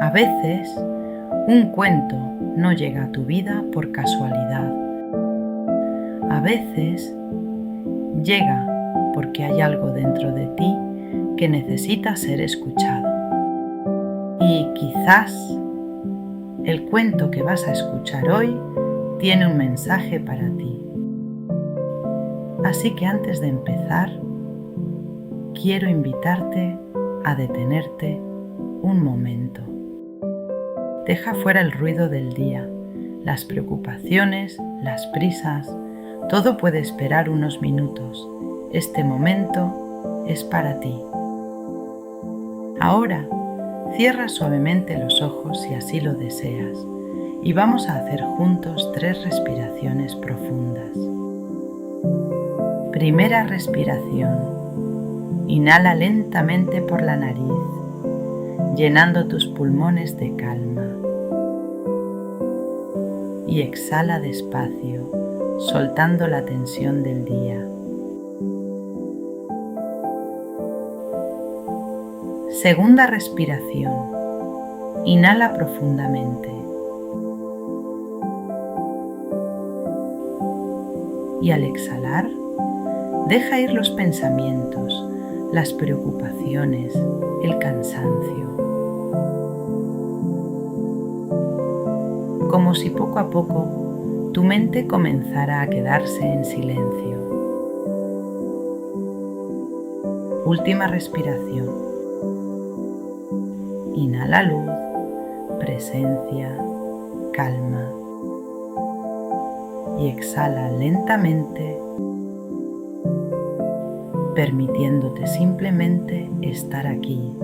A veces, un cuento no llega a tu vida por casualidad. A veces, llega porque hay algo dentro de ti que necesita ser escuchado. Y quizás el cuento que vas a escuchar hoy tiene un mensaje para ti. Así que antes de empezar, quiero invitarte a detenerte un momento. Deja fuera el ruido del día, las preocupaciones, las prisas. Todo puede esperar unos minutos. Este momento es para ti. Ahora, cierra suavemente los ojos si así lo deseas y vamos a hacer juntos 3 respiraciones profundas. Primera respiración. Inhala lentamente por la nariz, llenando tus pulmones de calma. Y exhala despacio, soltando la tensión del día. Segunda respiración. Inhala profundamente. Y al exhalar, deja ir los pensamientos, las preocupaciones, el cansancio. Como si poco a poco tu mente comenzara a quedarse en silencio. Última respiración. Inhala luz, presencia, calma. Y exhala lentamente, permitiéndote simplemente estar aquí.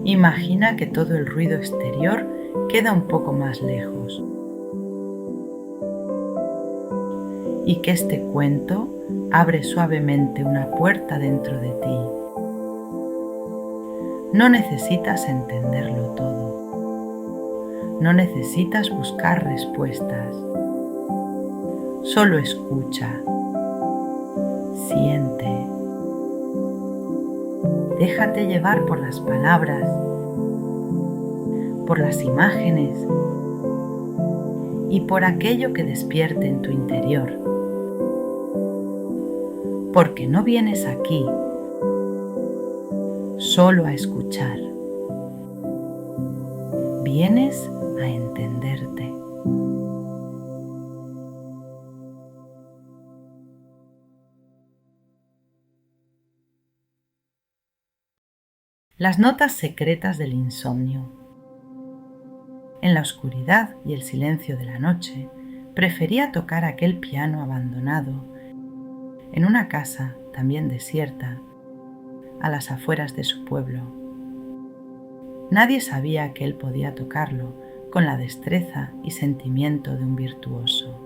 Imagina que todo el ruido exterior queda un poco más lejos y que este cuento abre suavemente una puerta dentro de ti. No necesitas entenderlo todo. No necesitas buscar respuestas. Solo escucha. Siente. Déjate llevar por las palabras, por las imágenes y por aquello que despierte en tu interior. Porque no vienes aquí solo a escuchar. Vienes a entenderte. Las notas secretas del insomnio. En la oscuridad y el silencio de la noche, prefería tocar aquel piano abandonado en una casa también desierta, a las afueras de su pueblo. Nadie sabía que él podía tocarlo con la destreza y sentimiento de un virtuoso.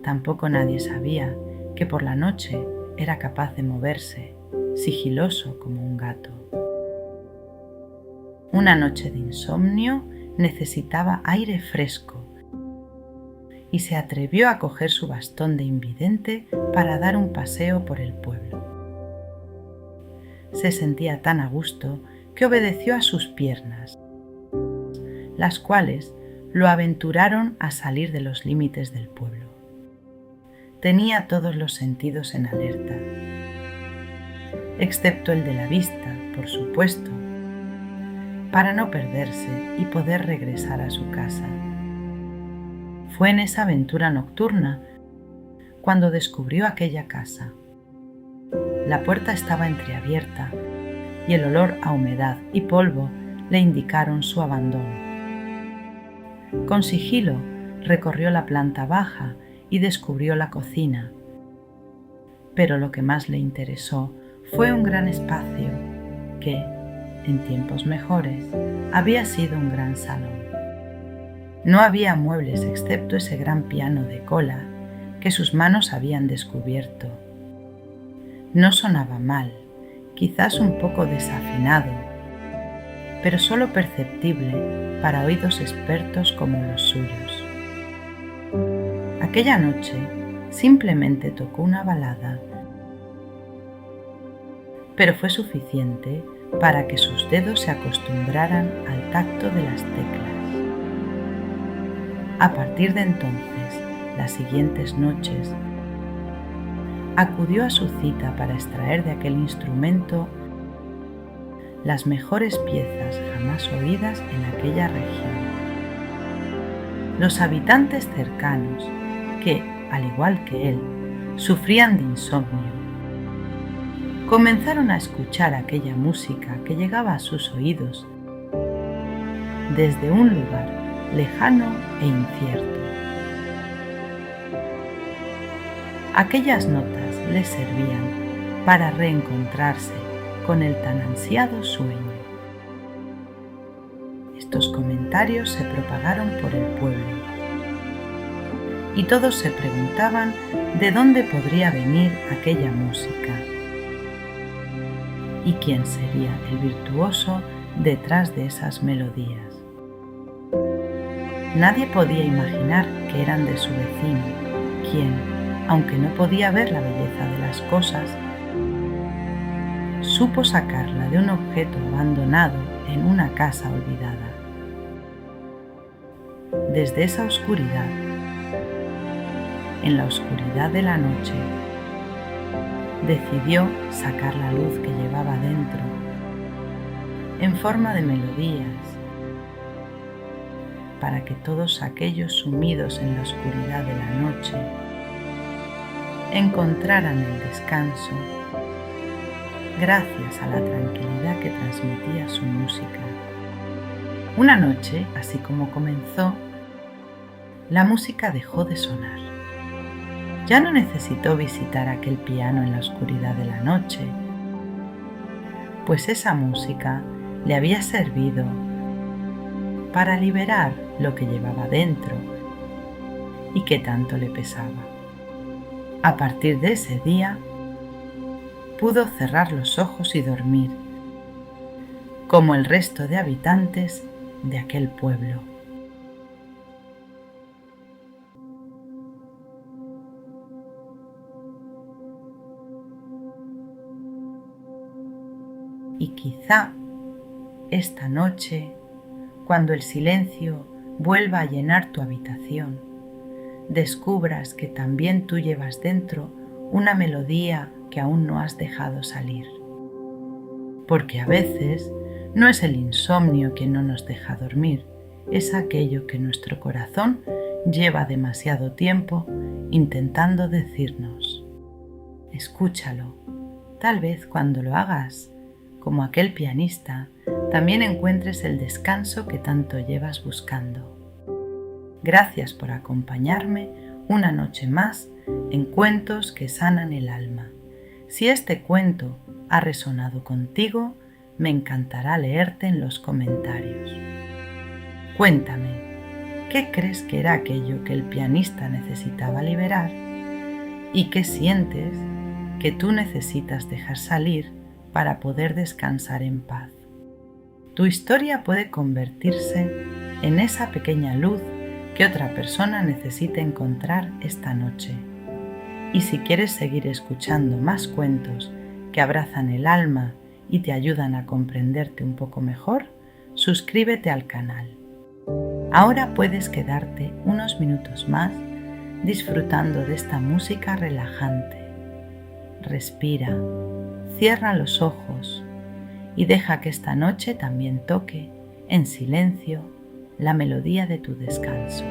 Tampoco nadie sabía que por la noche era capaz de moverse, sigiloso como un gato. Una noche de insomnio necesitaba aire fresco y se atrevió a coger su bastón de invidente para dar un paseo por el pueblo. Se sentía tan a gusto que obedeció a sus piernas, las cuales lo aventuraron a salir de los límites del pueblo. Tenía todos los sentidos en alerta, excepto el de la vista, por supuesto, para no perderse y poder regresar a su casa. Fue en esa aventura nocturna cuando descubrió aquella casa. La puerta estaba entreabierta y el olor a humedad y polvo le indicaron su abandono. Con sigilo recorrió la planta baja y descubrió la cocina, pero lo que más le interesó fue un gran espacio que, en tiempos mejores, había sido un gran salón. No había muebles excepto ese gran piano de cola que sus manos habían descubierto. No sonaba mal, quizás un poco desafinado, pero solo perceptible para oídos expertos como los suyos. Aquella noche simplemente tocó una balada, pero fue suficiente para que sus dedos se acostumbraran al tacto de las teclas. A partir de entonces, las siguientes noches, acudió a su cita para extraer de aquel instrumento las mejores piezas jamás oídas en aquella región. Los habitantes cercanos, que, al igual que él, sufrían de insomnio, comenzaron a escuchar aquella música que llegaba a sus oídos desde un lugar lejano e incierto. Aquellas notas les servían para reencontrarse con el tan ansiado sueño. Estos comentarios se propagaron por el pueblo y todos se preguntaban de dónde podría venir aquella música y quién sería el virtuoso detrás de esas melodías. Nadie podía imaginar que eran de su vecino, quien, aunque no podía ver la belleza de las cosas, supo sacarla de un objeto abandonado en una casa olvidada. Desde esa oscuridad, en la oscuridad de la noche, decidió sacar la luz que llevaba dentro en forma de melodías para que todos aquellos sumidos en la oscuridad de la noche encontraran el descanso gracias a la tranquilidad que transmitía su música. Una noche, así como comenzó, la música dejó de sonar. Ya no necesitó visitar aquel piano en la oscuridad de la noche, pues esa música le había servido para liberar lo que llevaba dentro y que tanto le pesaba. A partir de ese día, pudo cerrar los ojos y dormir, como el resto de habitantes de aquel pueblo. Y quizá esta noche, cuando el silencio vuelva a llenar tu habitación, descubras que también tú llevas dentro una melodía que aún no has dejado salir. Porque a veces no es el insomnio quien no nos deja dormir, es aquello que nuestro corazón lleva demasiado tiempo intentando decirnos. Escúchalo. Tal vez cuando lo hagas, como aquel pianista, también encuentres el descanso que tanto llevas buscando. Gracias por acompañarme una noche más en Cuentos que sanan el alma. Si este cuento ha resonado contigo, me encantará leerte en los comentarios. Cuéntame, ¿qué crees que era aquello que el pianista necesitaba liberar? ¿Y qué sientes que tú necesitas dejar salir para poder descansar en paz? Tu historia puede convertirse en esa pequeña luz que otra persona necesita encontrar esta noche. Y si quieres seguir escuchando más cuentos que abrazan el alma y te ayudan a comprenderte un poco mejor, suscríbete al canal. Ahora puedes quedarte unos minutos más disfrutando de esta música relajante. Respira, cierra los ojos y deja que esta noche también toque en silencio la melodía de tu descanso.